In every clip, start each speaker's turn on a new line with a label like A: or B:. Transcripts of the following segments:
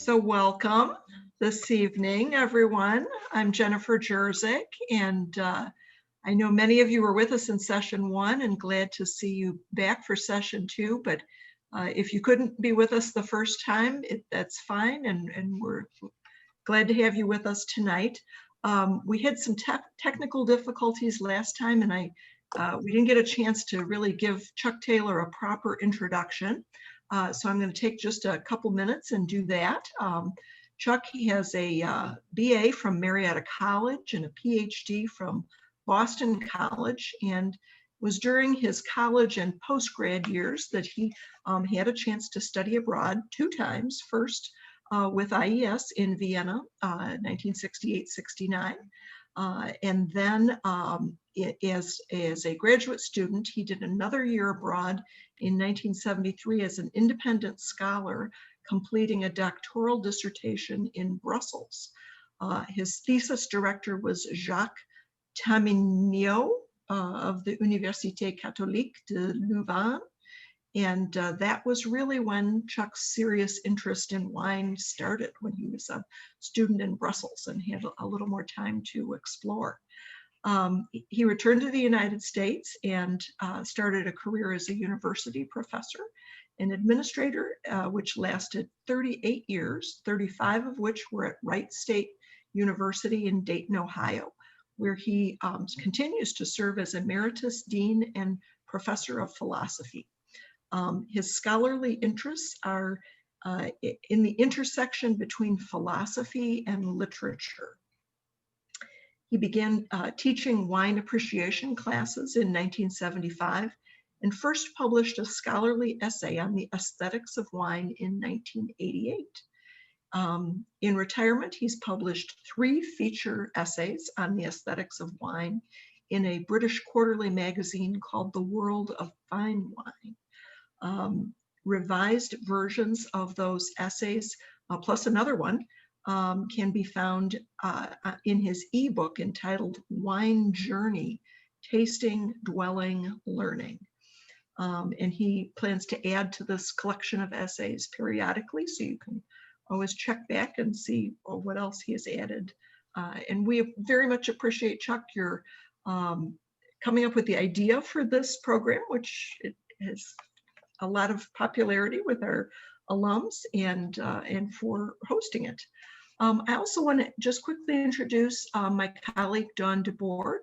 A: So welcome this evening, everyone. I'm Jennifer Jerzyk, and I know many of you were with us in session one and glad to see you back for session two, but if you couldn't be with us the first time, that's fine, and we're glad to have you with us tonight. We had some technical difficulties last time, and we didn't get a chance to really give Chuck Taylor a proper introduction. So I'm going to take just a couple minutes and do that. Chuck has a BA from Marietta College and a PhD from Boston College, and was during his college and post-grad years that he had a chance to study abroad 2 times. First with IES in Vienna, 1968-69. And then as a graduate student, he did another year abroad in 1973 as an independent scholar, completing a doctoral dissertation in Brussels. His thesis director was Jacques Tamignot of the Université Catholique de Louvain. And that was really when Chuck's serious interest in wine started, when he was a student in Brussels and had a little more time to explore. He returned to the United States and started a career as a university professor and administrator, which lasted 38 years, 35 of which were at Wright State University in Dayton, Ohio, where he continues to serve as emeritus dean and professor of philosophy. His scholarly interests are in the intersection between philosophy and literature. He began teaching wine appreciation classes in 1975 and first published a scholarly essay on the aesthetics of wine in 1988. In retirement, he's published 3 feature essays on the aesthetics of wine in a British quarterly magazine called The World of Fine Wine. Revised versions of those essays, plus another one, can be found in his ebook entitled Wine Journey, Tasting, Dwelling, Learning. And he plans to add to this collection of essays periodically, so you can always check back and see what else he has added. And we very much appreciate, Chuck, your coming up with the idea for this program, which it has a lot of popularity with our alums, and for hosting it. I also want to just quickly introduce my colleague, Dawn DeBoard.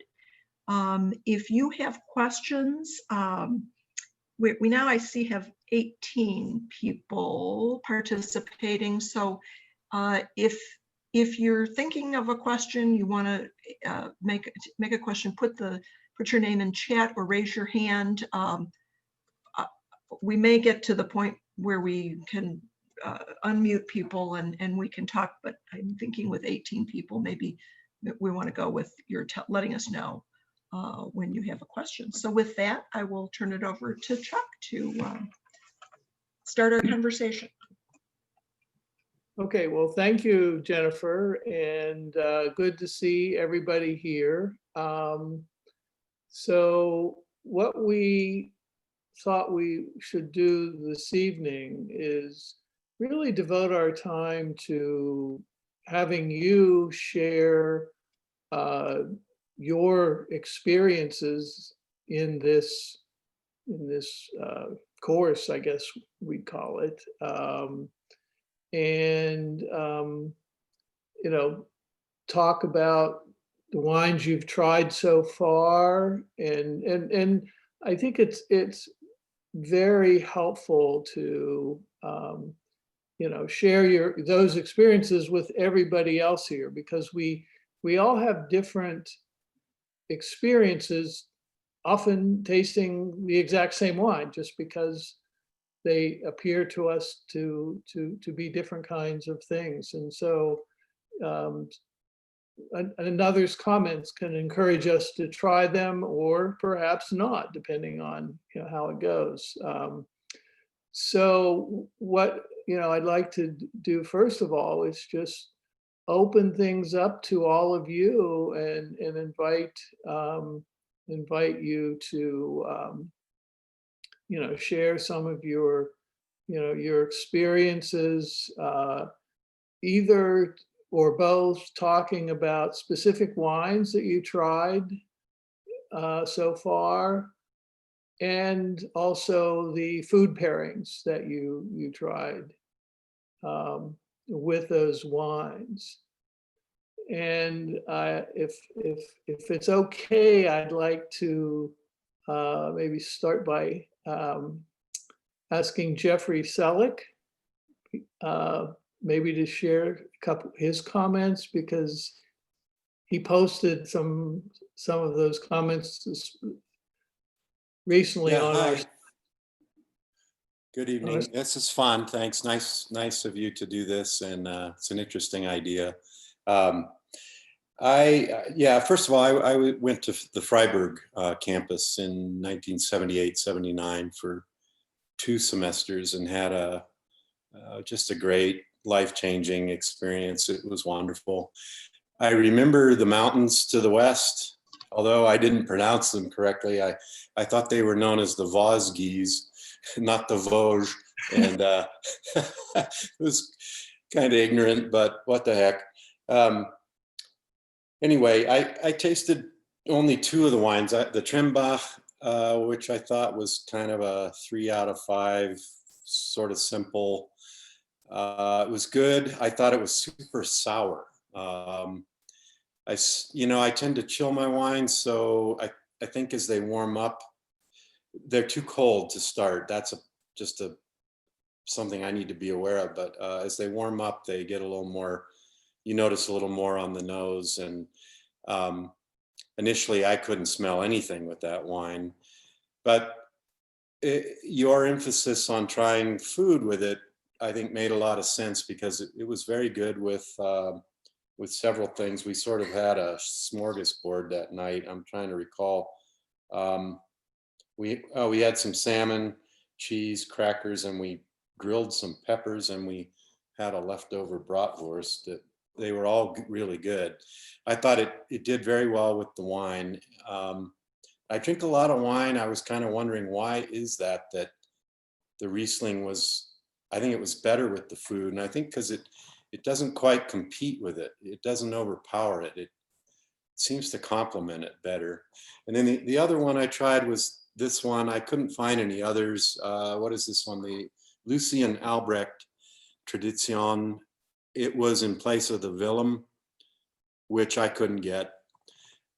A: If you have questions, we now, I see, have 18 people participating. So if you're thinking of a question, you want to make a question, put your name in chat or raise your hand. We may get to the point where we can unmute people and we can talk, but I'm thinking with 18 people, maybe we want to go with your letting us know when you have a question. So with that, I will turn it over to Chuck to start our conversation.
B: Okay, well, thank you, Jennifer, and good to see everybody here. So what we thought we should do this evening is really devote our time to having you share your experiences in this course, I guess we'd call it, and talk about the wines you've tried so far, and I think it's very helpful to share those experiences with everybody else here, because we all have different experiences, often tasting the exact same wine, just because they appear to us to be different kinds of things. And so and others' comments can encourage us to try them or perhaps not, depending on how it goes. So what I'd like to do first of all is just open things up to all of you and invite you to share some of your experiences either or both talking about specific wines that you tried so far, and also the food pairings that you tried with those wines. And if it's okay, I'd like to maybe start by asking Jeffrey Selleck maybe to share a couple his comments, because he posted some of those comments recently
C: Yeah,
B: on our.
C: hi. Good evening. This is fun. Thanks. Nice of you to do this, and it's an interesting idea. Yeah, first of all, I went to the Freiburg campus in 1978, 79 for 2 semesters and had just a great life-changing experience. It was wonderful. I remember the mountains to the west, although I didn't pronounce them correctly. I thought they were known as the Vosges, not the Vosges, and it was kind of ignorant, but what the heck. Anyway, I tasted only 2 of the wines. The Trembach, which I thought was kind of a 3 out of 5, sort of simple. It was good. I thought it was super sour. I tend to chill my wines, so I think as they warm up, they're too cold to start. That's just something I need to be aware of. But as they warm up, they get a little more. You notice a little more on the nose, and initially I couldn't smell anything with that wine, but your emphasis on trying food with it, I think, made a lot of sense, because it was very good with several things. We sort of had a smorgasbord that night. I'm trying to recall. We had some salmon, cheese, crackers, and we grilled some peppers, and we had a leftover bratwurst. That they were all really good. I thought it did very well with the wine. I drink a lot of wine. I was kind of wondering, why is that the Riesling was, I think it was better with the food. And I think because it doesn't quite compete with it. It doesn't overpower it. It seems to complement it better. And then the other one I tried was this one. I couldn't find any others. What is this one? The Lucien Albrecht Tradition. It was in place of the Willem, which I couldn't get.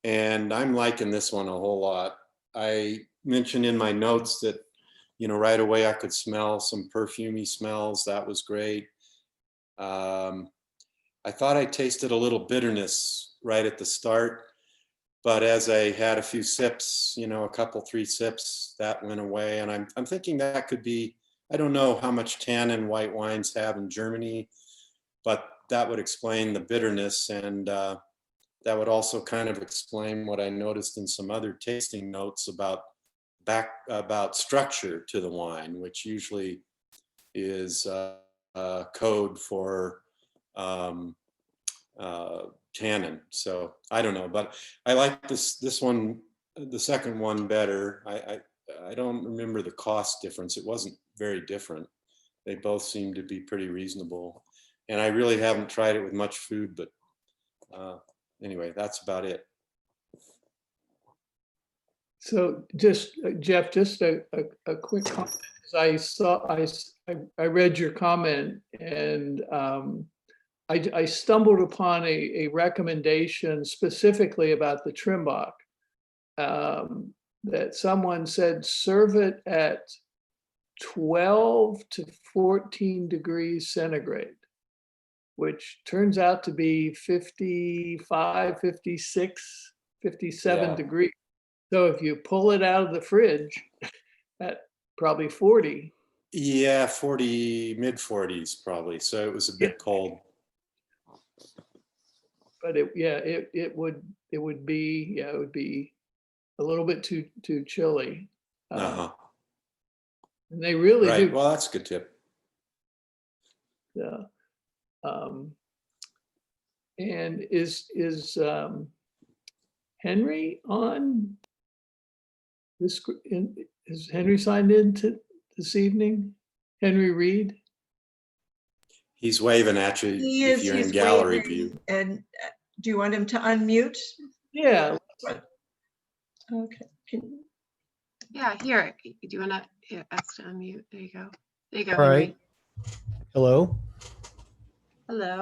C: And I'm liking this one a whole lot. I mentioned in my notes that, right away I could smell some perfumey smells. That was great. I thought I tasted a little bitterness right at the start, but as I had a few sips, a couple, 3 sips, that went away. And I'm thinking that could be, I don't know how much tannin white wines have in Germany, but that would explain the bitterness, and that would also kind of explain what I noticed in some other tasting notes about structure to the wine, which usually is code for tannin. So I don't know, but I like this one, the second one, better. I don't remember the cost difference. It wasn't very different. They both seem to be pretty reasonable. And I really haven't tried it with much food, but anyway, that's about it.
B: So just, Jeff, just a quick comment. I read your comment, and I stumbled upon a recommendation specifically about the Trimbach, that someone said serve it at 12 to 14 degrees centigrade, which turns out to be 55, 56, 57 degrees. So if you pull it out of the fridge at probably 40.
C: Yeah, 40, mid 40s probably. So it was a bit cold.
B: But it would be a little bit too chilly. And they really
C: right.
B: do.
C: Well, that's a good tip.
B: Yeah. And is Henry on this? Is Henry signed in to this evening? Henry Reed?
C: He's waving at you
A: He
C: if
A: is,
C: you're in
A: he's
C: gallery
A: waving.
C: view.
A: And do you want him to unmute?
B: Yeah,
A: Okay.
D: Yeah, here. Do you want to ask to unmute? There you go. There you go.
E: All right. Hello.
D: Hello.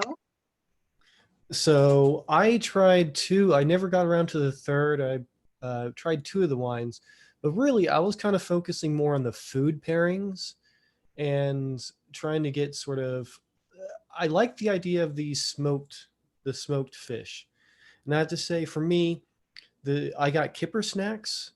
E: So I tried two. I never got around to the third. I tried two of the wines, but really I was kind of focusing more on the food pairings and trying to get sort of. I like the idea of the smoked fish, and I have to say, for me, I got kipper snacks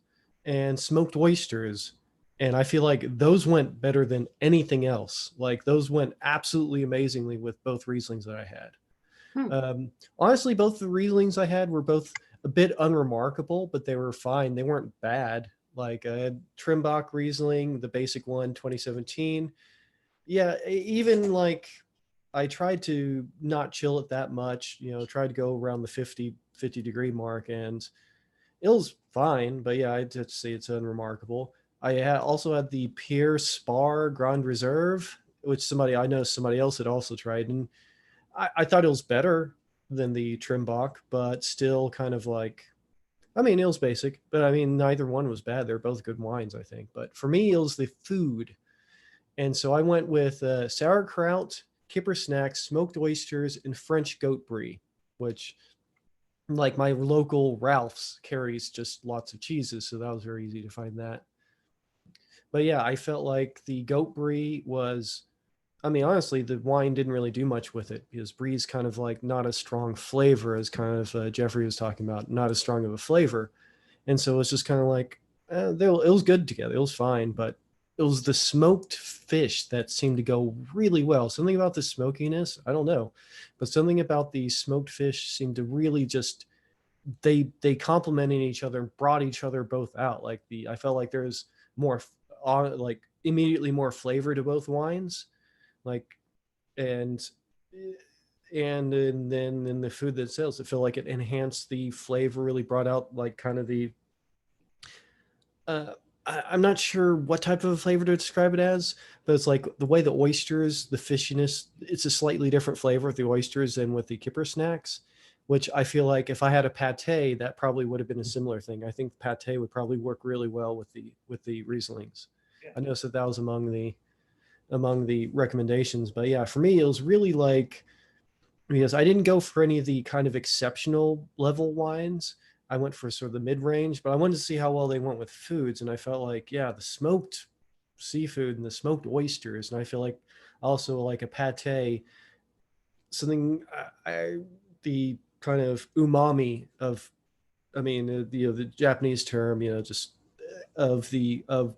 E: and smoked oysters, and I feel like those went better than anything else. Like those went absolutely amazingly with both Rieslings that I had. Honestly, both the Rieslings I had were both a bit unremarkable, but they were fine. They weren't bad. Like I had Trimbach Riesling, the basic one, 2017. Yeah, even like I tried to not chill it that much, tried to go around the 50 degree mark, and it was fine, but yeah, I'd have to say it's unremarkable. Also had the Pierre Spar Grand Reserve, which I know somebody else had also tried, and I thought it was better than the Trimbach, but still kind of like, I mean, it was basic, but I mean, neither one was bad. They're both good wines, I think. But for me, it was the food. And so I went with sauerkraut, kipper snacks, smoked oysters, and French goat brie, which, like, my local Ralph's carries just lots of cheeses, so that was very easy to find that. But yeah, I felt like the goat brie was, I mean, honestly, the wine didn't really do much with it because brie's kind of like not a strong flavor, as kind of Jeffrey was talking about, not as strong of a flavor. And so it was just kind of like, it was good together. It was fine, but it was the smoked fish that seemed to go really well. Something about the smokiness, I don't know, but something about the smoked fish seemed to really just, they complemented each other and brought each other both out. Like I felt like there's more, like immediately more flavor to both wines. Like, and then in the food that sells, it felt like it enhanced the flavor, really brought out like kind of the, I'm not sure what type of flavor to describe it as, but it's like the way the oysters, the fishiness, it's a slightly different flavor with the oysters than with the kipper snacks, which I feel like if I had a pate, that probably would have been a similar thing. I think pate would probably work really well with the Rieslings.
B: Yeah.
E: I noticed that was among the recommendations, but yeah, for me, it was really like, because I didn't go for any of the kind of exceptional level wines. I went for sort of the mid-range, but I wanted to see how well they went with foods. And I felt like, yeah, the smoked seafood and the smoked oysters. And I feel like also like a pate, something, the kind of umami of, I mean, the Japanese term, just of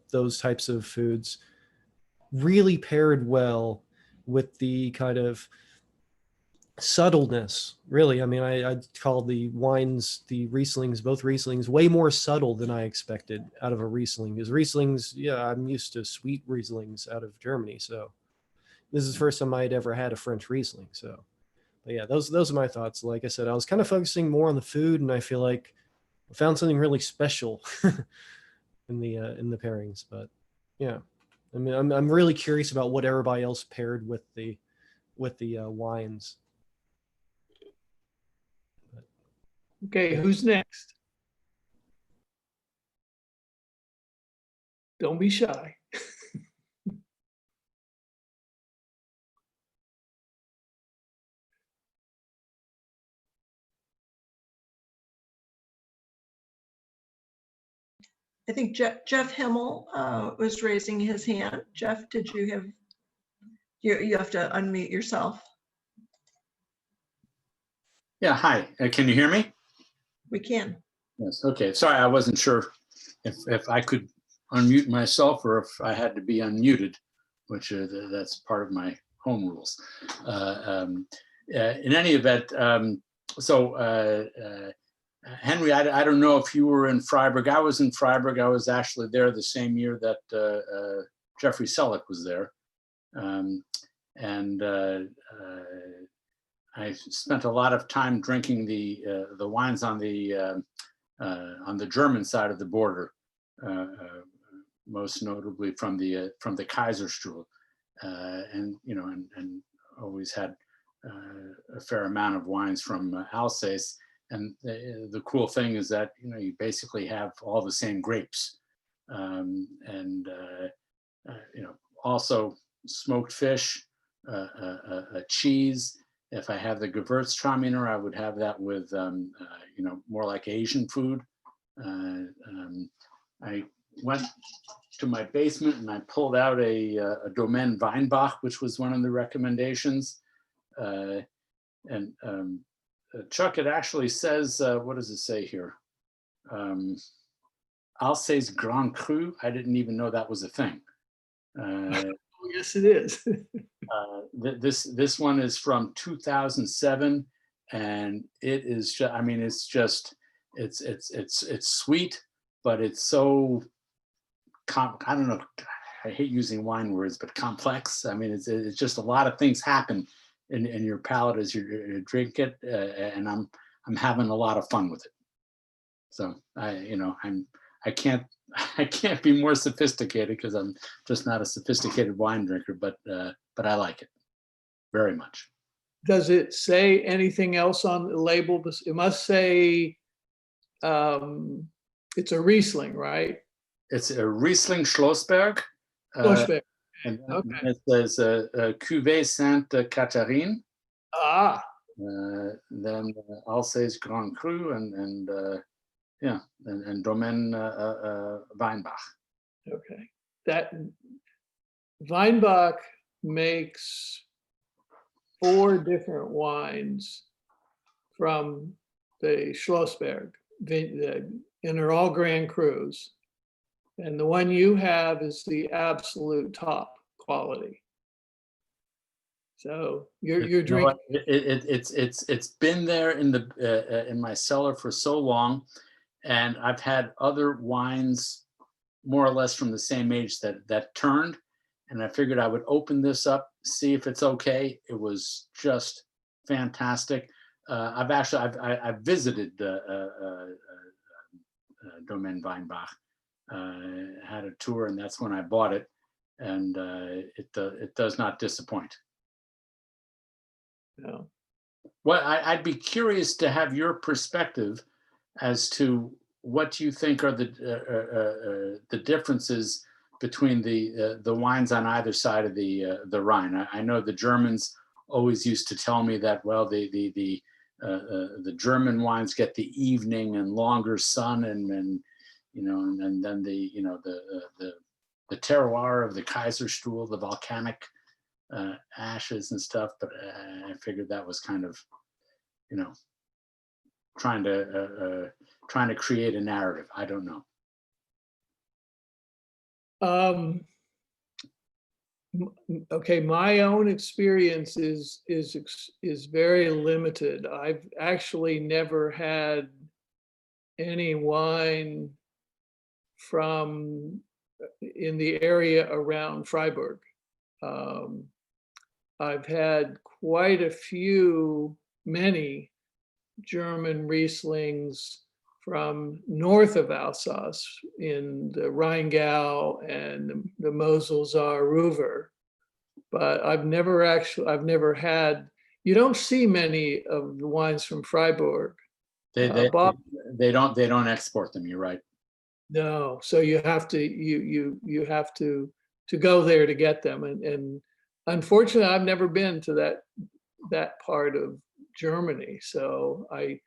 E: those types of foods really paired well with the kind of subtleness, really. I mean, I'd call the wines, the Rieslings, both Rieslings, way more subtle than I expected out of a Riesling. Because Rieslings, yeah, I'm used to sweet Rieslings out of Germany. So this is the first time I'd ever had a French Riesling. So, but yeah, those are my thoughts. Like I said, I was kind of focusing more on the food, and I feel like I found something really special in the pairings. But yeah, I mean, I'm really curious about what everybody else paired with the wines.
B: okay, who's next? Don't be shy.
A: I think Jeff Himmel was raising his hand. Jeff, did you have, you have to unmute yourself.
F: Yeah, hi. Can you hear me?
A: We can.
F: Yes. Okay. Sorry, I wasn't sure if I could unmute myself or if I had to be unmuted, which that's part of my home rules. In any event, Henry, I don't know if you were in Freiburg. I was in Freiburg. I was actually there the same year that Jeffrey Selleck was there. I spent a lot of time drinking the wines on the German side of the border, most notably from the Kaiserstuhl, and always had a fair amount of wines from Alsace. And the cool thing is that, you know, you basically have all the same grapes. You know, also smoked fish, a cheese. If I have the Gewürztraminer, I would have that with, you know, more like Asian food. I went to my basement and I pulled out a Domaine Weinbach, which was one of the recommendations. Chuck, it actually says, what does it say here? Alsace Grand Cru. I didn't even know that was a thing.
B: Yes, it is.
F: This one is from 2007, and it is just, I mean, it's just, it's sweet, but it's so, I don't know, I hate using wine words, but complex. I mean, it's just a lot of things happen in your palate as you drink it, and I'm having a lot of fun with it. So I can't be more sophisticated because I'm just not a sophisticated wine drinker, but I like it very much.
B: Does it say anything else on the label? It must say it's a Riesling, right?
F: It's a Riesling Schlossberg.
B: Schlossberg.
F: And
B: Okay.
F: it says Cuvée Sainte Catherine.
B: Ah,
F: Then Alsace Grand Cru and Domaine Weinbach.
B: okay. That Weinbach makes 4 different wines from the Schlossberg, and they're all Grand Crus. And the one you have is the absolute top quality. So you're drinking.
F: It's been there in my cellar for so long, and I've had other wines more or less from the same age that turned, and I figured I would open this up, see if it's okay. It was just fantastic. I've visited Domaine Weinbach. Had a tour, and that's when I bought it, and it does not disappoint.
B: No.
F: Well, I'd be curious to have your perspective as to what you think are the differences between the wines on either side of the Rhine. I know the Germans always used to tell me that, well, the German wines get the evening and longer sun, and you know, and then the terroir of the Kaiserstuhl, the volcanic ashes and stuff. But I figured that was kind of, you know, trying to create a narrative. I don't know.
B: Okay, my own experience is very limited. I've actually never had any wine from in the area around Freiburg. I've had quite a many German Rieslings from north of Alsace in the Rheingau and the Mosel-Saar Ruwer, but I've never had. You don't see many of the wines from Freiburg.
F: They don't export them. You're right.
B: No, so you have to you have to go there to get them, and unfortunately, I've never been to that part of Germany, so I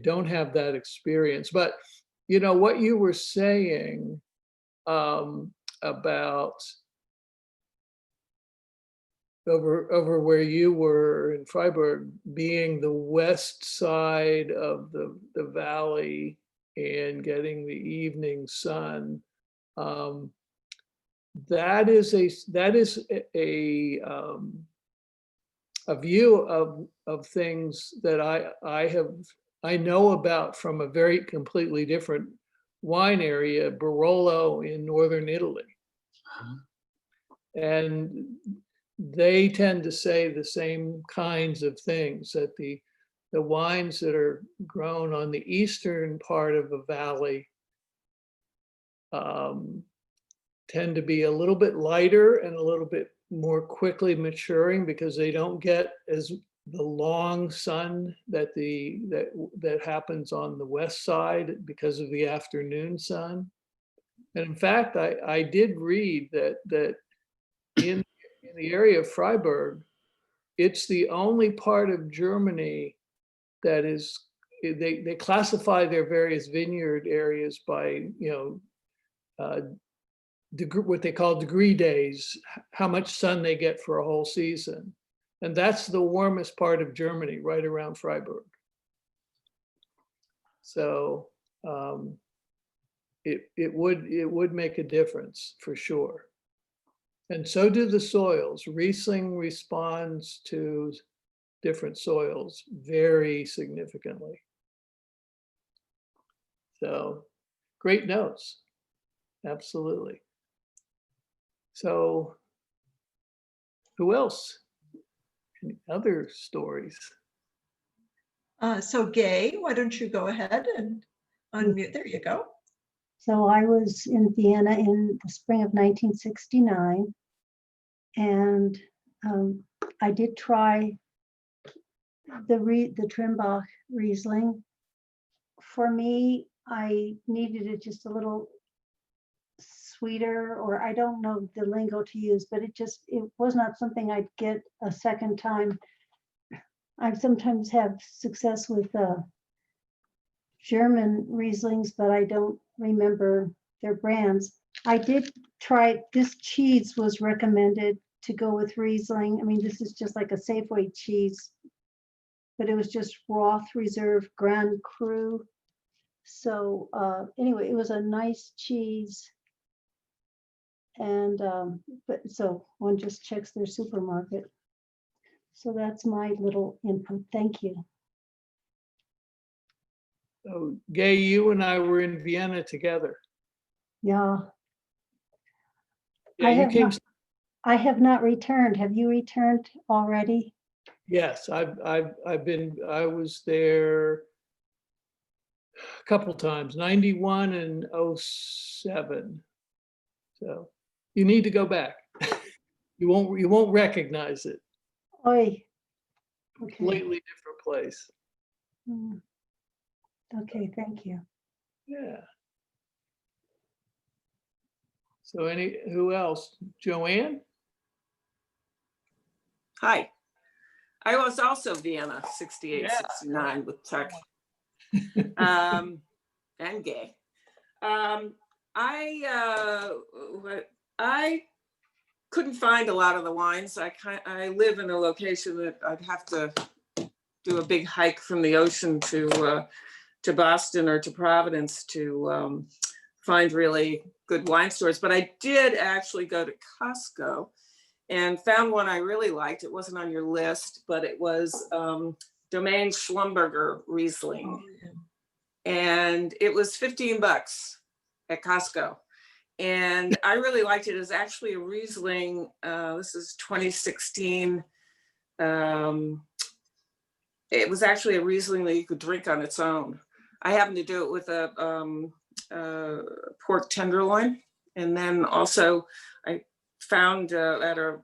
B: don't have that experience. But you know what you were saying about over where you were in Freiburg being the west side of the valley and getting the evening sun. That is a view of things that I know about from a very completely different wine area, Barolo in northern Italy. And they tend to say the same kinds of things, that the wines that are grown on the eastern part of a valley tend to be a little bit lighter and a little bit more quickly maturing because they don't get as the long sun that that happens on the west side because of the afternoon sun. And in fact, I did read that in the area of Freiburg, it's the only part of Germany that is, they classify their various vineyard areas by, what they call degree days, how much sun they get for a whole season. And that's the warmest part of Germany, right around Freiburg. So it would make a difference for sure. And so do the soils. Riesling responds to different soils very significantly. So great notes, absolutely. So who else? Any other stories?
A: So Gay, why don't you go ahead and unmute? There you go.
G: So I was in Vienna in the spring of 1969, and I did try the Trimbach Riesling. For me, I needed it just a little sweeter, or I don't know the lingo to use, but it was not something I'd get a second time. I sometimes have success with German Rieslings, but I don't remember their brands. I did try, this cheese was recommended to go with Riesling. I mean, this is just like a Safeway cheese, but it was just Roth Reserve Grand Cru. So anyway, it was a nice cheese. And but so one just checks their supermarket. So that's my little input. Thank you.
B: So Gay, you and I were in Vienna together.
G: Yeah.
B: Yeah, you came.
G: I have not returned. Have you returned already?
B: Yes, I was there a couple times, 91 and 07. So you need to go back. You won't recognize it.
G: Oi. Okay.
B: Completely different place.
G: Mm. Okay, thank you.
B: Yeah. So who else? Joanne?
H: Hi. I was also Vienna, 68,
B: Yeah.
H: 69 with Tuck and Gay. I couldn't find a lot of the wines. I live in a location that I'd have to do a big hike from the ocean to Boston or to Providence to find really good wine stores. But I did actually go to Costco and found one I really liked. It wasn't on your list, but it was Domaine Schlumberger Riesling. And it was $15 at Costco. And I really liked it. It's actually a Riesling. This is 2016. It was actually a Riesling that you could drink on its own. I happened to do it with a pork tenderloin. And then also I found at a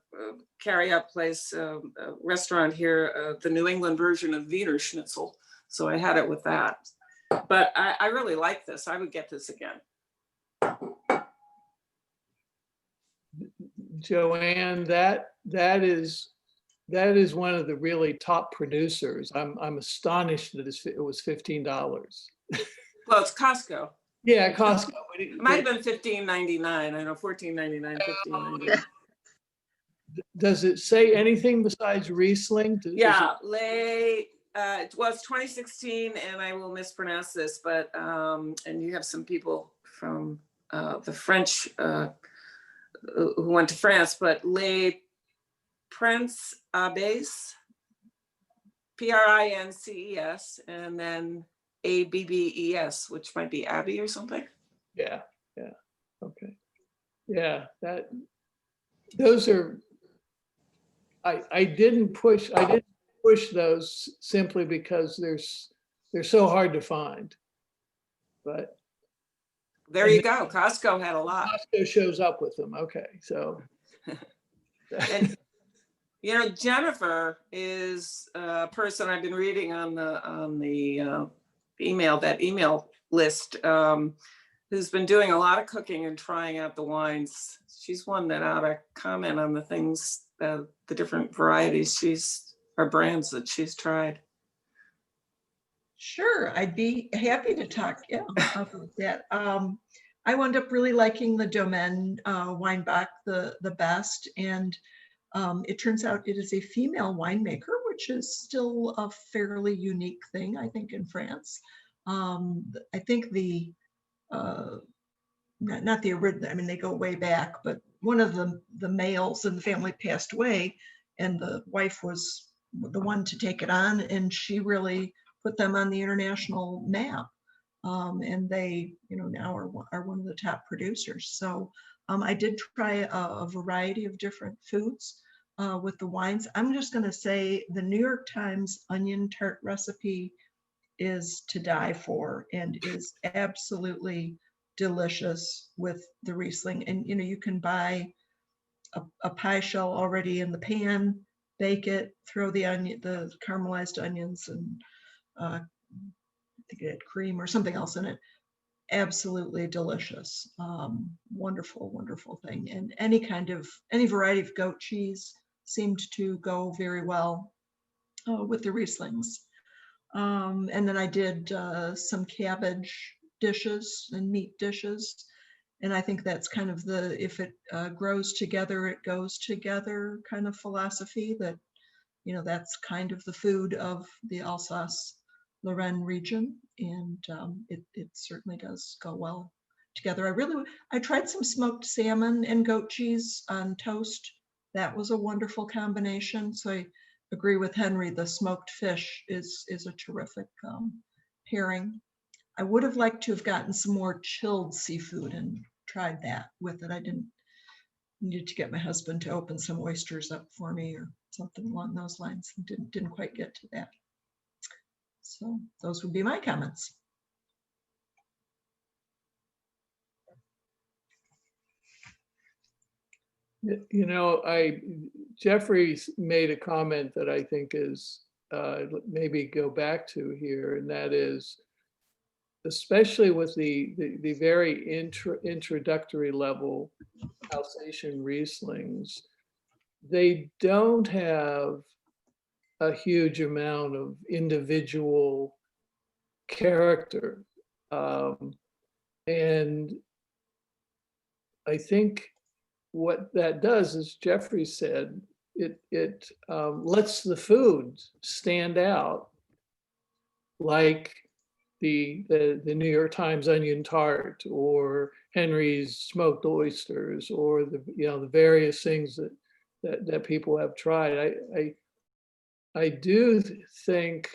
H: carry-out place, a restaurant here, the New England version of Wiener Schnitzel. So I had it with that. But I really like this. I would get this again.
B: Joanne, that is one of the really top producers. I'm astonished that it was $15.
H: Well, it's Costco.
B: Yeah, Costco.
H: It might have been $15.99. I know $14.99, $15.99.
B: Does it say anything besides Riesling?
H: Yeah, it was 2016, and I will mispronounce this, but and you have some people from the French who went to France, but Les Prince Abbés, Princes, and then Abbes, which might be Abbey or something.
B: Yeah, okay. Yeah, those are, I didn't push those simply because they're so hard to find. But
H: there you go. Costco had a lot.
B: Costco shows up with them. Okay, so
H: And, you know, Jennifer is a person I've been reading on the email list, who's been doing a lot of cooking and trying out the wines. She's one that ought to comment on the things, the different varieties or brands that she's tried.
A: Sure, I'd be happy to talk, yeah, about that. I wound up really liking the Domaine Weinbach the best, and it turns out it is a female winemaker, which is still a fairly unique thing, I think, in France. I think the not the original, I mean, they go way back, but one of the males in the family passed away, and the wife was the one to take it on, and she really put them on the international map. And they, you know, now are one of the top producers. So I did try a variety of different foods with the wines. I'm just going to say the New York Times onion tart recipe is to die for and is absolutely delicious with the Riesling. And, you know, you can buy a pie shell already in the pan, bake it, throw the caramelized onions and I think it had cream or something else in it. Absolutely delicious. Wonderful, wonderful thing. And any variety of goat cheese seemed to go very well with the Rieslings. And then I did some cabbage dishes and meat dishes. And I think that's kind of if it grows together, it goes together kind of philosophy that, you know, that's kind of the food of the Alsace-Lorraine region. And it certainly does go well together. I tried some smoked salmon and goat cheese on toast. That was a wonderful combination. So I agree with Henry, the smoked fish is a terrific pairing. I would have liked to have gotten some more chilled seafood and tried that with it. I needed to get my husband to open some oysters up for me or something along those lines. Didn't quite get to that. So those would be my comments.
B: You know, Jeffrey made a comment that I think is maybe go back to here, and that is, especially with the very introductory level Alsatian Rieslings, they don't have a huge amount of individual character. And I think what that does, as Jeffrey said, it lets the food stand out, like the New York Times onion tart or Henry's smoked oysters, or the various things that people have tried. I do think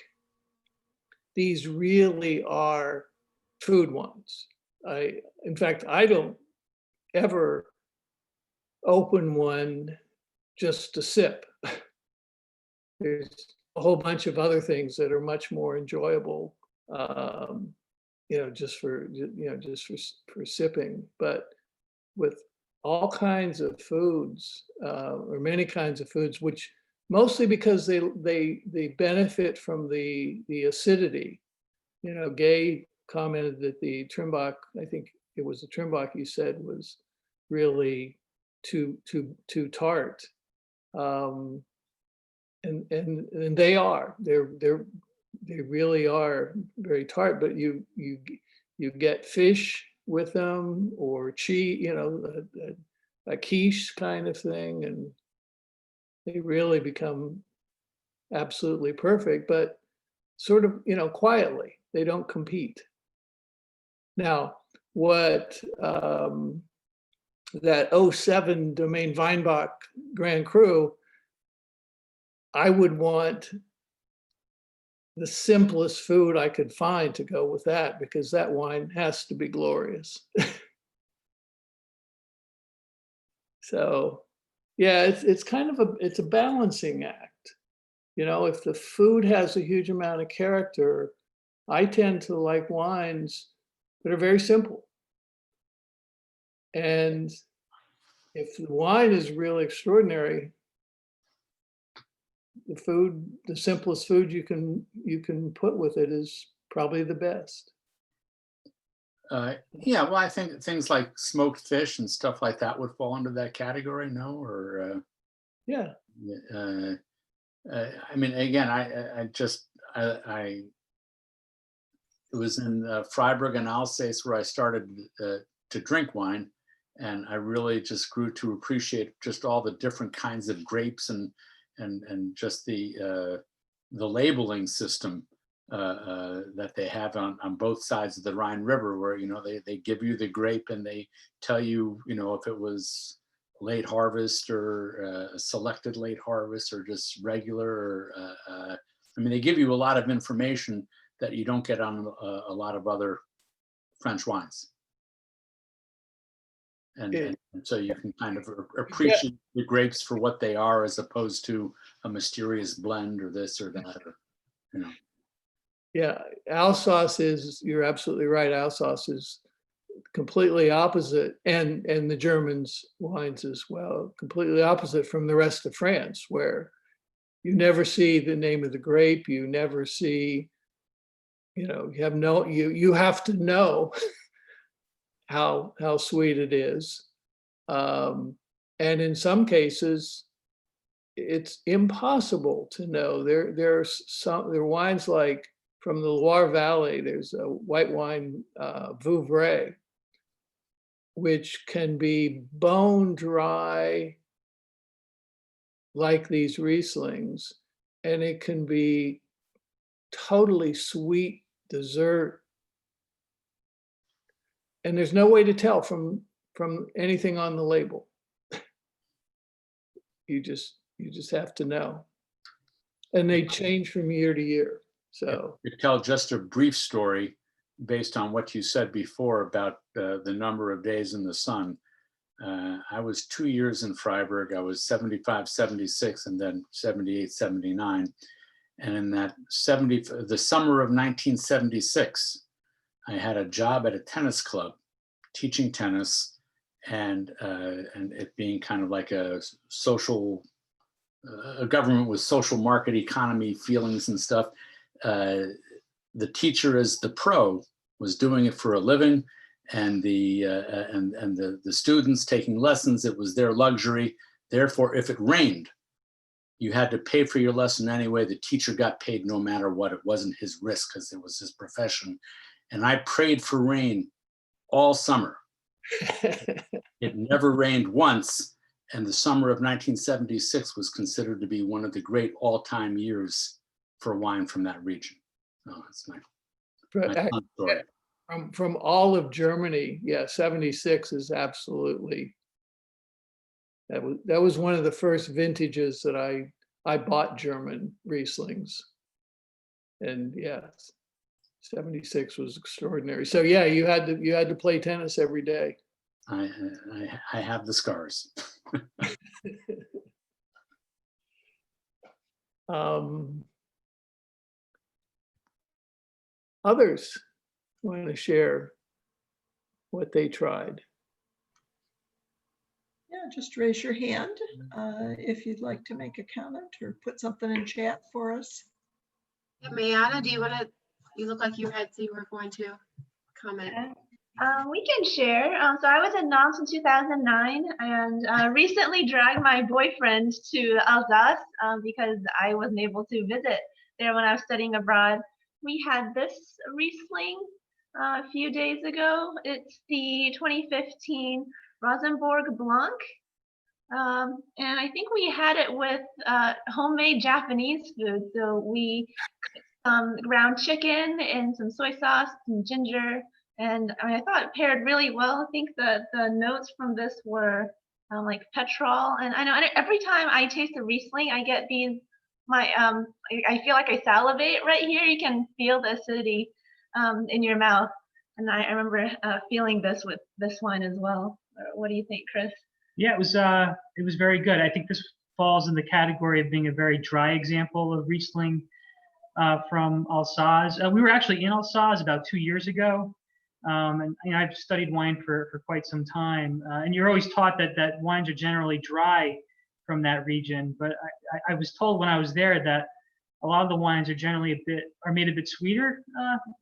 B: these really are food ones. In fact, I don't ever open one just to sip. There's a whole bunch of other things that are much more enjoyable, just for sipping. But with all kinds of foods, or many kinds of foods, which mostly because they benefit from the acidity. You know, Gay commented that the Trimbach, I think it was the Trimbach you said, was really too tart, and they are. They really are very tart. But you get fish with them, or cheese, a quiche kind of thing, and they really become absolutely perfect. But sort of, quietly, they don't compete. Now, what that 07 Domaine Weinbach Grand Cru, I would want the simplest food I could find to go with that, because that wine has to be glorious. So, yeah, it's kind of a balancing act. If the food has a huge amount of character, I tend to like wines that are very simple. And if the wine is really extraordinary, the food, the simplest food you can put with it is probably the best.
F: Yeah, well, I think things like smoked fish and stuff like that would fall into that category, no? Or
B: Yeah.
F: I mean, again, I it was in Freiburg and Alsace where I started to drink wine, and I really just grew to appreciate just all the different kinds of grapes and just the labeling system that they have on both sides of the Rhine River, where they give you the grape and they tell you if it was late harvest or a selected late harvest or just regular. Or, I mean, they give you a lot of information that you don't get on a lot of other French wines. And so you can kind of appreciate the grapes for what they are, as opposed to a mysterious blend or this or that, or,
B: Yeah, Alsace is, you're absolutely right. Alsace is completely opposite, and the Germans' wines as well, completely opposite from the rest of France, where you never see the name of the grape, you never see, you have to know how sweet it is. And in some cases, it's impossible to know. There are wines like from the Loire Valley, there's a white wine, Vouvray, which can be bone dry like these Rieslings, and it can be totally sweet dessert. And there's no way to tell from anything on the label. You just have to know. And they change from year to year. So
F: to tell just a brief story based on what you said before about the number of days in the sun. I was 2 years in Freiburg. I was 75, 76, and then 78, 79. And in the summer of 1976, I had a job at a tennis club teaching tennis, and it being kind of like a government with social market economy feelings and stuff. The teacher, as the pro, was doing it for a living, and the students taking lessons, it was their luxury. Therefore, if it rained, you had to pay for your lesson anyway. The teacher got paid no matter what. It wasn't his risk because it was his profession. And I prayed for rain all summer. It never rained once. And the summer of 1976 was considered to be one of the great all-time years for wine from that region. Oh, that's my fun story.
B: From all of Germany, yeah, 76 is absolutely, that was one of the first vintages that I bought German Rieslings. And yeah, 76 was extraordinary. So yeah, you had to play tennis every day.
F: I have the scars.
B: Others want to share what they tried?
A: Yeah, just raise your hand if you'd like to make a comment or put something in chat for us.
D: Yeah, Mayana, do you want to? You look like you were going to comment.
I: We can share. So I was in Nantes in 2009 and recently dragged my boyfriend to Alsace because I wasn't able to visit there when I was studying abroad. We had this Riesling a few days ago. It's the 2015 Rosenborg Blanc. And I think we had it with homemade Japanese food. So we ground chicken and some soy sauce and ginger. And I thought it paired really well. I think the notes from this were like petrol. And I know every time I taste a Riesling, I get these, I feel like I salivate right here. You can feel the acidity in your mouth. And I remember feeling this with this wine as well. What do you think, Chris?
J: Yeah, it was very good. I think this falls in the category of being a very dry example of Riesling from Alsace. We were actually in Alsace about 2 years ago. And you know, I've studied wine for quite some time, and you're always taught that wines are generally dry from that region. But I was told when I was there that a lot of the wines are generally made a bit sweeter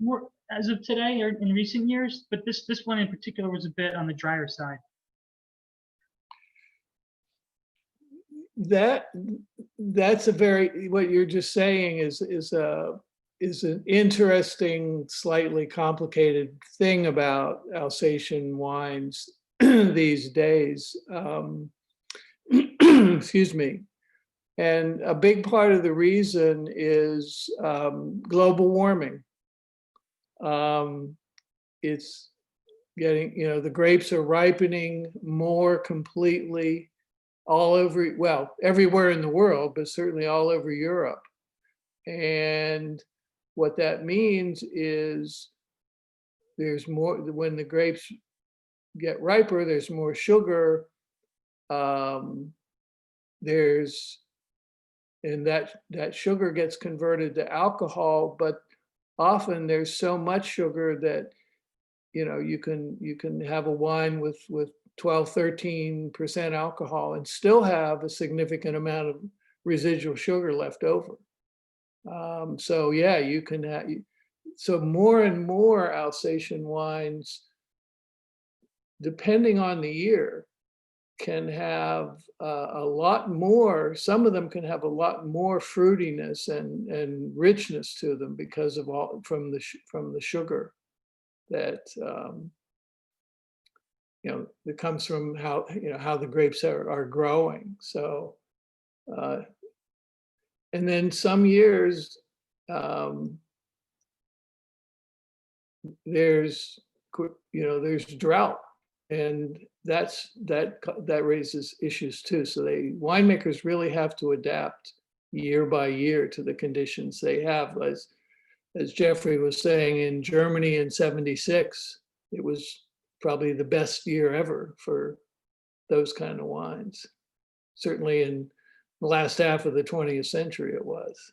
J: more as of today or in recent years. But this one in particular was a bit on the drier side.
B: That's what you're just saying is an interesting, slightly complicated thing about Alsatian wines these days. Excuse me. And a big part of the reason is global warming. It's getting, the grapes are ripening more completely all over, well, everywhere in the world, but certainly all over Europe. And what that means is there's more, when the grapes get riper, there's more sugar. And that sugar gets converted to alcohol, but often there's so much sugar that, you can have a wine with 12-13% alcohol and still have a significant amount of residual sugar left over. So yeah, you can have, so more and more Alsatian wines, depending on the year, can have a lot more, some of them can have a lot more fruitiness and richness to them because of from the sugar that that comes from how the grapes are growing. So and then some years there's drought, and that raises issues too. So winemakers really have to adapt year by year to the conditions they have. As Jeffrey was saying, in Germany in '76, it was probably the best year ever for those kind of wines. Certainly in the last half of the 20th century, it was.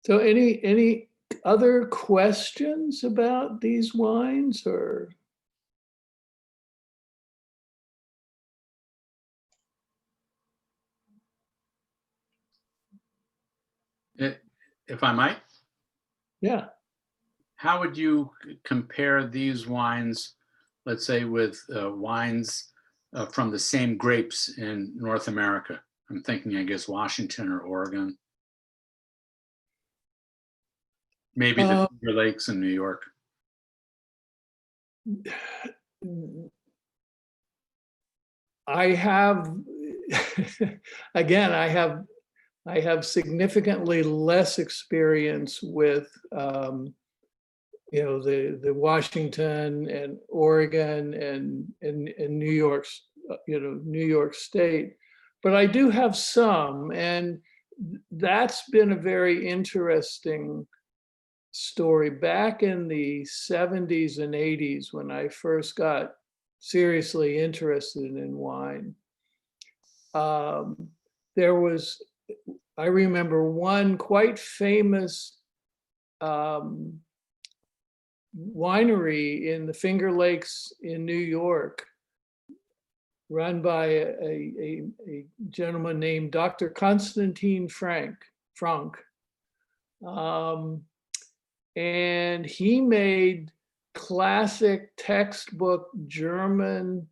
B: So any other questions about these wines, or?
F: If I might?
B: Yeah.
F: How would you compare these wines, let's say, with wines from the same grapes in North America? I'm thinking, I guess, Washington or Oregon. Maybe the Finger Lakes in New York.
B: I have, again, I have significantly less experience with, the Washington and Oregon and New York, New York State, but I do have some, and that's been a very interesting story. Back in the 70s and 80s, when I first got seriously interested in wine, there was, I remember one quite famous winery in the Finger Lakes in New York, run by a gentleman named Dr. Konstantin Frank. And he made classic textbook German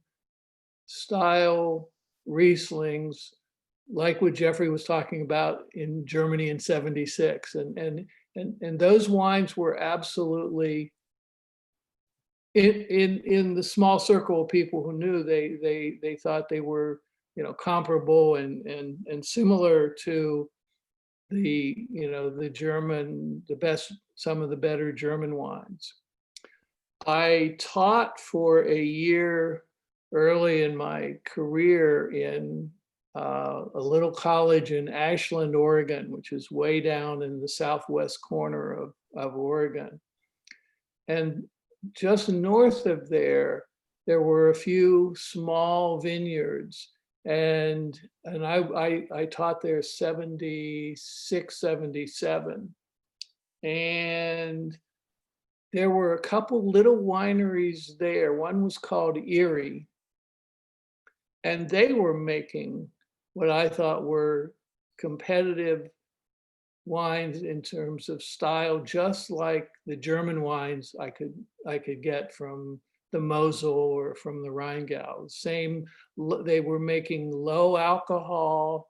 B: style Rieslings, like what Jeffrey was talking about in Germany in '76. And those wines were absolutely, in the small circle of people who knew, they thought they were, comparable and similar to the German, some of the better German wines. I taught for a year early in my career in a little college in Ashland, Oregon, which is way down in the southwest corner of Oregon. And just north of there were a few small vineyards, and I taught there 76, 77. And there were a couple little wineries there. One was called Erie, and they were making what I thought were competitive wines in terms of style, just like the German wines I could get from the Mosel or from the Rheingau. Same, they were making low alcohol,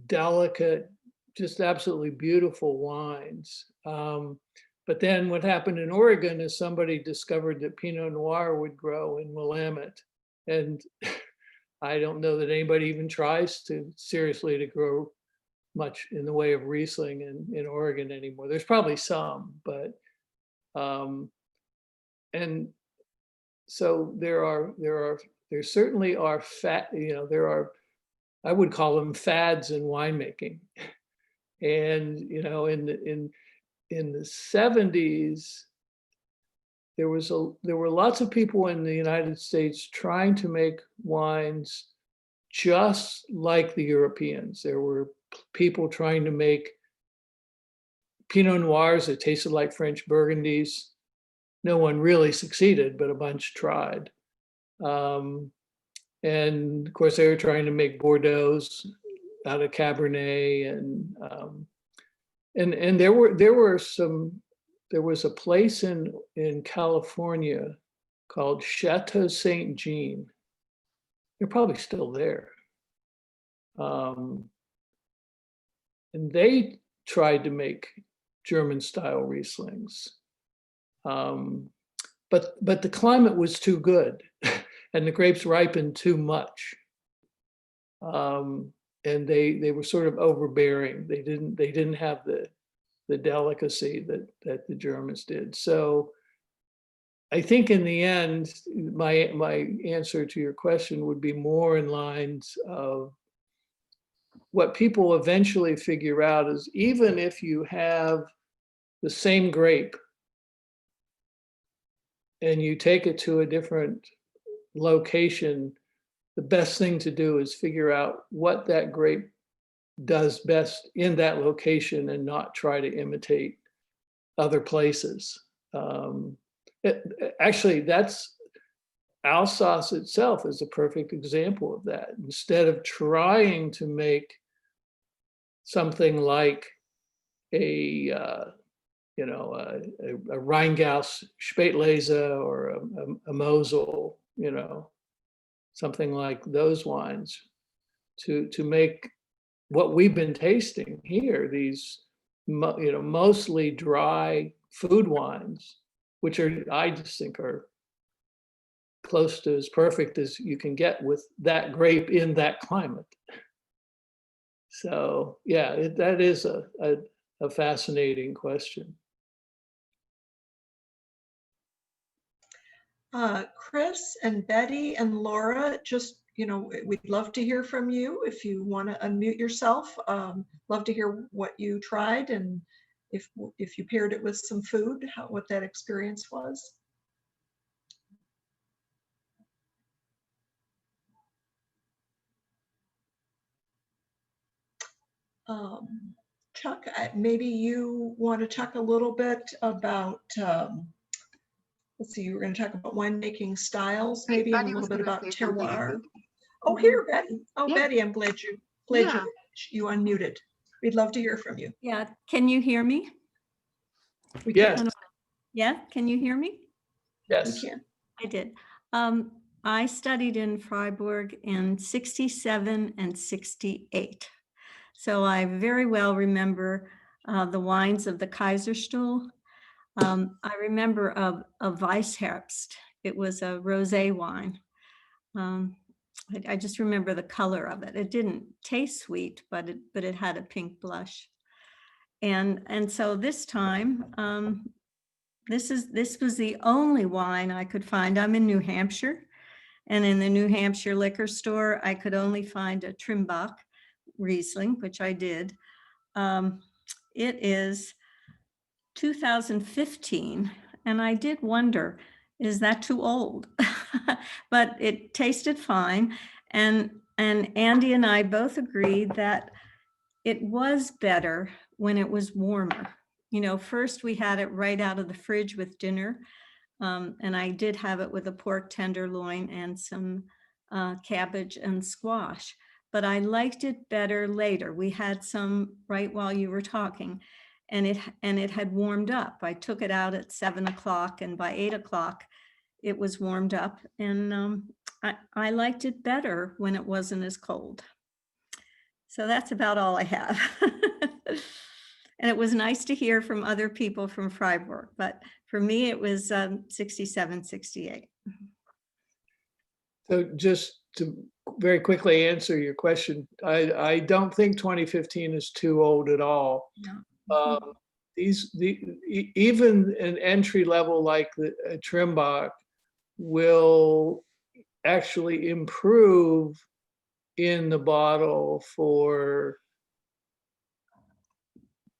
B: delicate, just absolutely beautiful wines. But then what happened in Oregon is somebody discovered that Pinot Noir would grow in Willamette. And I don't know that anybody even tries to seriously to grow much in the way of Riesling in Oregon anymore. There's probably some, but and so there certainly are I would call them fads in winemaking. And in the 70s, there were lots of people in the United States trying to make wines just like the Europeans. There were people trying to make Pinot Noirs that tasted like French Burgundies. No one really succeeded, but a bunch tried. And of course, they were trying to make Bordeaux's out of Cabernet, and there was a place in California called Chateau Saint Jean. They're probably still there. And they tried to make German style Rieslings. But the climate was too good and the grapes ripened too much. And they were sort of overbearing. They didn't have the delicacy that the Germans did. So I think in the end, my answer to your question would be more in lines of what people eventually figure out is, even if you have the same grape and you take it to a different location, the best thing to do is figure out what that grape does best in that location and not try to imitate other places. Actually, that's Alsace itself is a perfect example of that. Instead of trying to make something like a Rheingau Spätlese or a Mosel, something like those wines, to make what we've been tasting here, these mostly dry food wines, which I just think are close to as perfect as you can get with that grape in that climate. So yeah, that is a fascinating question.
A: Chris and Betty and Laura, just, we'd love to hear from you. If you want to unmute yourself, love to hear what you tried and if you paired it with some food, what that experience was. Chuck, maybe you want to talk a little bit about, let's see, you were going to talk about winemaking styles, maybe and a little bit about terroir. Oh, here, Betty. Oh, yeah. Betty, I'm glad you unmuted. We'd love to hear from you.
K: Yeah, can you hear me?
B: Yes.
K: Yeah, can you hear me?
B: Yes.
A: We can.
K: I did. I studied in Freiburg in 67 and 68. So I very well remember the wines of the Kaiserstuhl. I remember a Weissherbst. It was a rosé wine. I just remember the color of it. It didn't taste sweet, but it had a pink blush. And so this time, this was the only wine I could find. I'm in New Hampshire, and in the New Hampshire liquor store, I could only find a Trimbach Riesling, which I did. It is 2015, and I did wonder, is that too old? But it tasted fine, and Andy and I both agreed that it was better when it was warmer. You know, first we had it right out of the fridge with dinner. And I did have it with a pork tenderloin and some cabbage and squash, but I liked it better later. We had some right while you were talking, and it had warmed up. I took it out at 7 o'clock, and by 8 o'clock, it was warmed up, and I liked it better when it wasn't as cold. So that's about all I have. And it was nice to hear from other people from Freiburg, but for me, it was 67, 68.
B: So just to very quickly answer your question, I don't think 2015 is too old at all.
K: No.
B: Even an entry level like the Trimbach will actually improve in the bottle for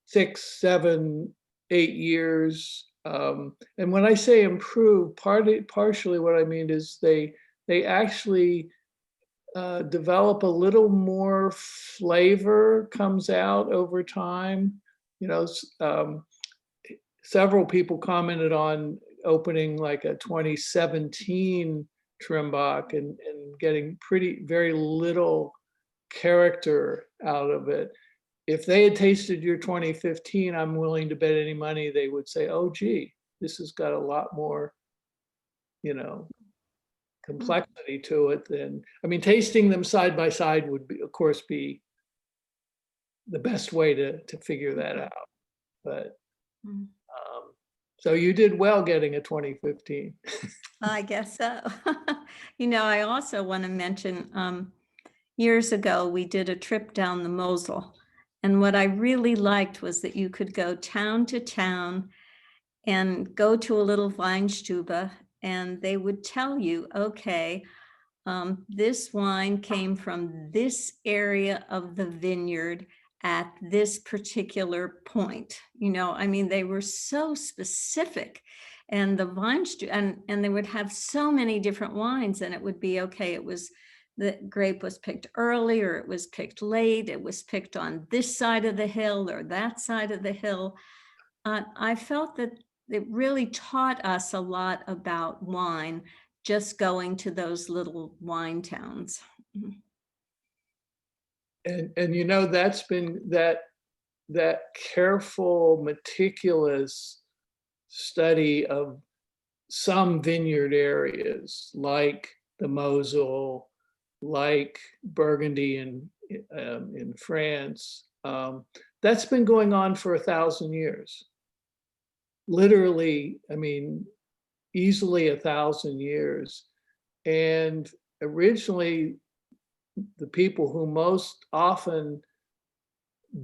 B: 6, 7, 8 years. And when I say improve, partially what I mean is they actually develop a little more flavor, comes out over time. You know, several people commented on opening like a 2017 Trimbach and getting very little character out of it. If they had tasted your 2015, I'm willing to bet any money they would say, oh, gee, this has got a lot more, you know, complexity to it than, I mean, tasting them side by side would be, of course, be the best way to figure that out. But so you did well getting a 2015.
K: I guess so. You know, I also want to mention years ago, we did a trip down the Mosel. And what I really liked was that you could go town to town and go to a little Weinstube, and they would tell you, okay, this wine came from this area of the vineyard at this particular point. You know, I mean, they were so specific, and the Weinstube, and they would have so many different wines, and it would be, okay, it was, the grape was picked early or it was picked late, it was picked on this side of the hill or that side of the hill. I felt that it really taught us a lot about wine, just going to those little wine towns.
B: And you know, that's been that careful, meticulous study of some vineyard areas like the Mosel, like Burgundy in France. That's been going on for 1,000 years. Literally, I mean, easily 1,000 years. And originally, the people who most often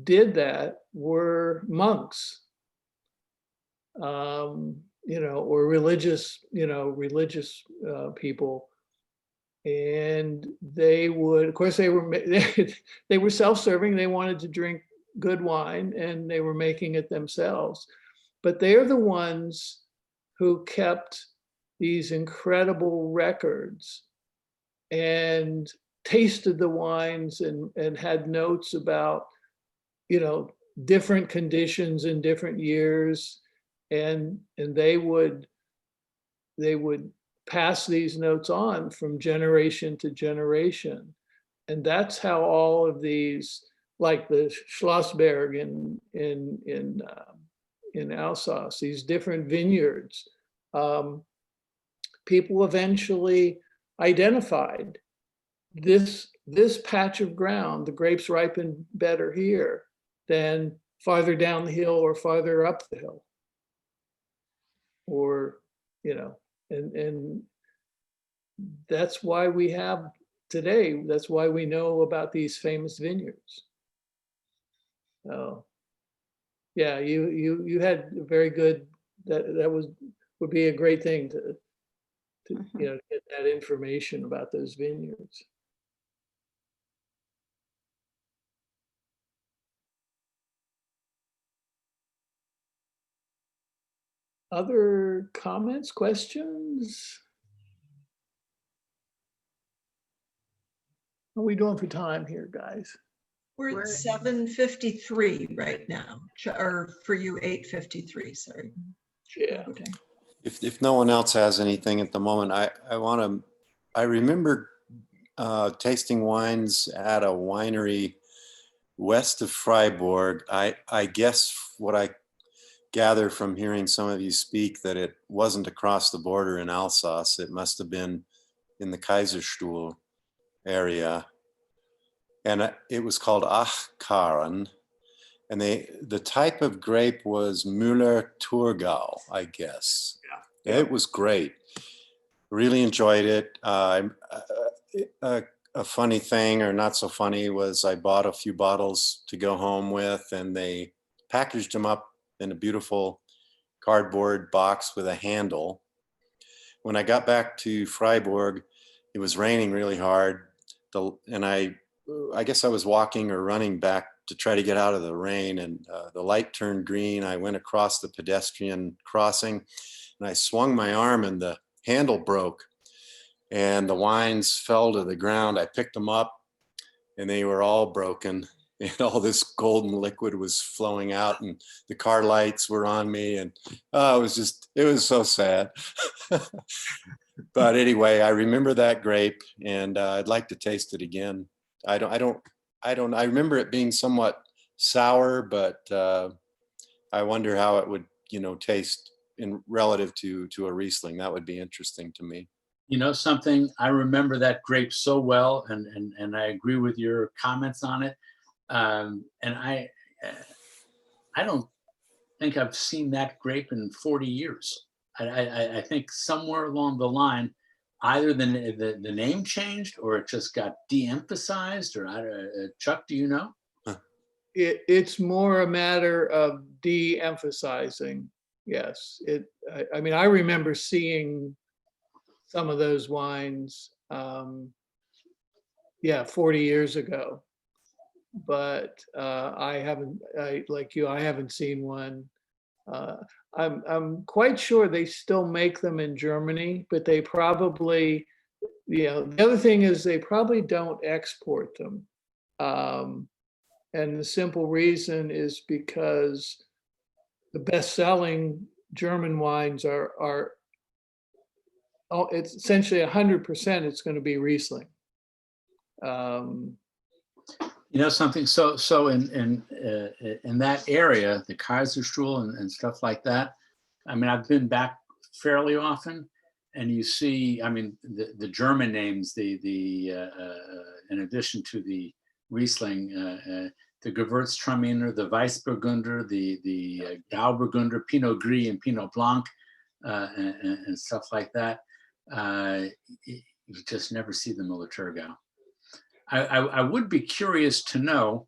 B: did that were monks, you know, or religious people. And they would, of course, they were self-serving. They wanted to drink good wine, and they were making it themselves. But they're the ones who kept these incredible records and tasted the wines and had notes about, you know, different conditions in different years. And they would pass these notes on from generation to generation. And that's how all of these, like the Schlossberg in Alsace, these different vineyards, people eventually identified this patch of ground, the grapes ripen better here than farther down the hill or farther up the hill. Or, you know, and that's why we have today, that's why we know about these famous vineyards. So yeah, you had a very good, that would be a great thing to you know, get that information about those vineyards. Other comments, questions? What are we doing for time here, guys?
A: We're
D: We're-
A: at 7:53 right now, or for you, 8:53, sorry.
B: Yeah.
A: Okay.
C: If no one else has anything at the moment, I remember tasting wines at a winery west of Freiburg. I guess what I gather from hearing some of you speak that it wasn't across the border in Alsace. It must have been in the Kaiserstuhl area. And it was called Achkarren. And the type of grape was Müller-Thurgau, I guess.
B: Yeah.
C: It was great. Really enjoyed it. A funny thing, or not so funny, was I bought a few bottles to go home with, and they packaged them up in a beautiful cardboard box with a handle. When I got back to Freiburg, it was raining really hard. And I guess I was walking or running back to try to get out of the rain, and the light turned green. I went across the pedestrian crossing, and I swung my arm, and the handle broke, and the wines fell to the ground. I picked them up, and they were all broken, and all this golden liquid was flowing out, and the car lights were on me, and it was so sad. But anyway, I remember that grape, and I'd like to taste it again. I remember it being somewhat sour, but I wonder how it would, taste in relative to a Riesling. That would be interesting to me.
F: You know something, I remember that grape so well, and I agree with your comments on it. And I don't think I've seen that grape in 40 years. I think somewhere along the line, either the name changed or it just got de-emphasized, or Chuck, do you know?
B: It's more a matter of de-emphasizing. Yes. I mean, I remember seeing some of those wines, 40 years ago. But I haven't seen one. I'm quite sure they still make them in Germany, but they probably, the other thing is they probably don't export them. And the simple reason is because the best-selling German wines it's essentially 100% it's going to be Riesling.
F: You know something, so in that area, the Kaiserstuhl and stuff like that, I mean, I've been back fairly often, and you see, I mean, the German names, in addition to the Riesling, the Gewürztraminer, the Weißburgunder, the Grauburgunder, Pinot Gris, and Pinot Blanc, and stuff like that. You just never see the Müller-Thurgau. I would be curious to know,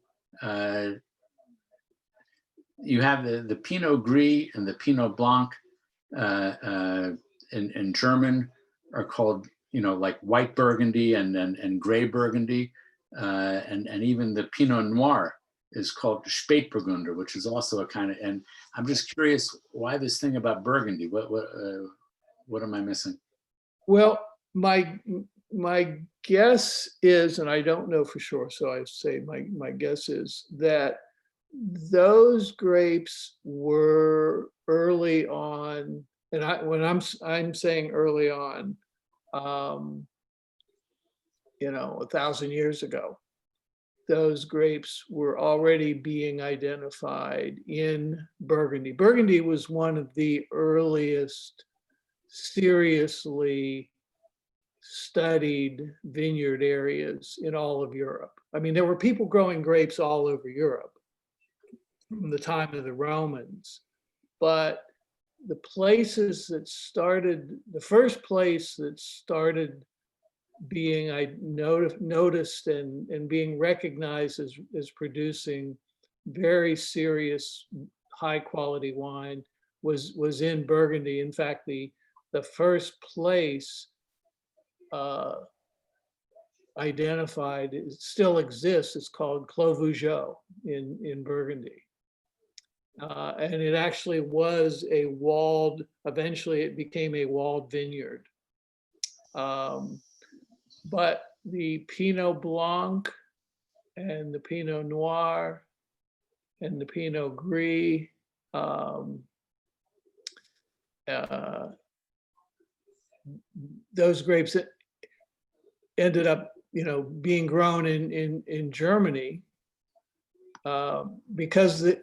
F: you have the Pinot Gris and the Pinot Blanc in German are called, like white Burgundy and gray Burgundy, and even the Pinot Noir is called Spätburgunder, which is also a kind of, and I'm just curious why this thing about Burgundy, what am I missing?
B: Well, my guess is, and I don't know for sure, so I say my guess is that those grapes were early on, and when I'm saying early on, 1,000 years ago, those grapes were already being identified in Burgundy. Burgundy was one of the earliest seriously studied vineyard areas in all of Europe. I mean, there were people growing grapes all over Europe from the time of the Romans, but the first place that started being noticed and being recognized as producing very serious high quality wine was in Burgundy. In fact, the first place identified, it still exists, it's called Clos Vougeot in Burgundy. And it actually was eventually it became a walled vineyard. But the Pinot Blanc and the Pinot Noir and the Pinot Gris. Those grapes that ended up, being grown in Germany because the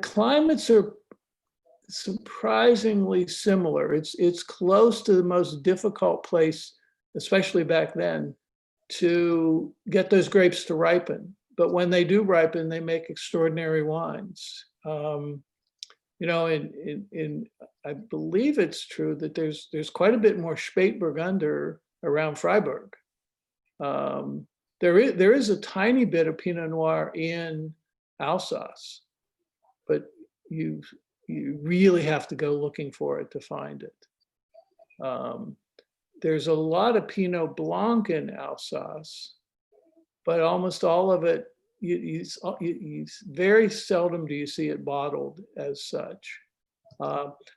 B: climates are surprisingly similar. It's close to the most difficult place, especially back then, to get those grapes to ripen. But when they do ripen, they make extraordinary wines. I believe it's true that there's quite a bit more Spätburgunder around Freiburg. There is a tiny bit of Pinot Noir in Alsace, but you really have to go looking for it to find it. There's a lot of Pinot Blanc in Alsace, but almost all of it, you very seldom do you see it bottled as such.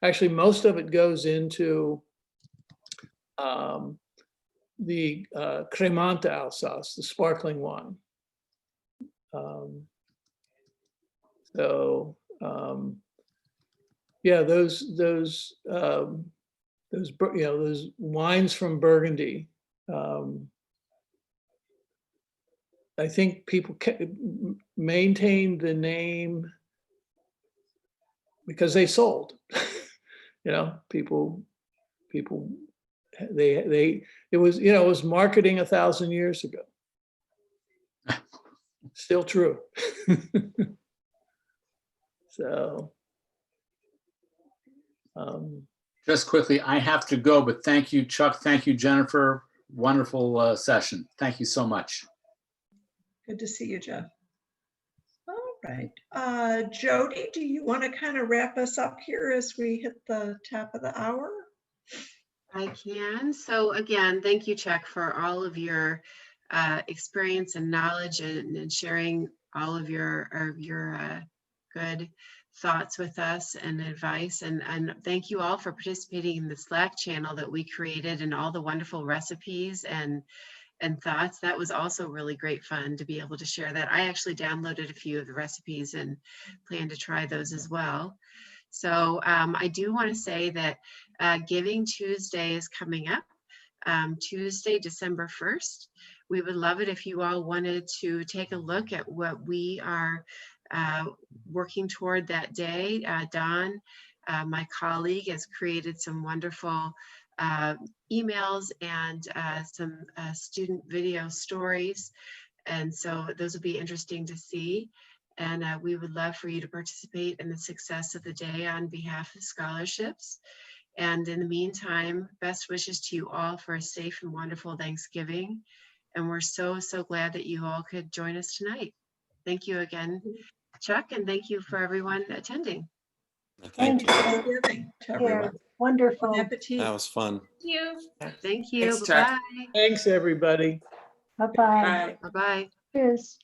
B: Actually, most of it goes into the Cremante Alsace, the sparkling wine. Yeah, those wines from Burgundy. I think people maintained the name because they sold. People it was marketing 1,000 years ago. Still true. So
F: Just quickly, I have to go, but thank you, Chuck. Thank you, Jennifer. Wonderful session. Thank you so much.
A: Good to see you, Jeff. All right. Jody, do you want to kind of wrap us up here as we hit the top of the hour?
D: I can. So again, thank you, Chuck, for all of your experience and knowledge and sharing all of your good thoughts with us and advice. And thank you all for participating in the Slack channel that we created and all the wonderful recipes and thoughts. That was also really great fun to be able to share that. I actually downloaded a few of the recipes and plan to try those as well. So I do want to say that Giving Tuesday is coming up, Tuesday, December 1st. We would love it if you all wanted to take a look at what we are working toward that day. Don, my colleague, has created some wonderful emails and some student video stories. And so those will be interesting to see. And we would love for you to participate in the success of the day on behalf of scholarships. And in the meantime, best wishes to you all for a safe and wonderful Thanksgiving. And we're so, so glad that you all could join us tonight. Thank you again, Chuck, and thank you for everyone attending.
C: Thank you.
A: Thanksgiving to everyone.
G: Wonderful.
A: Bon appetit.
C: That was fun.
D: Thank you.
H: Thanks, Chuck.
D: Bye-bye.
B: thanks, everybody.
G: Bye-bye.
H: Bye.
D: Bye-bye.
G: Cheers.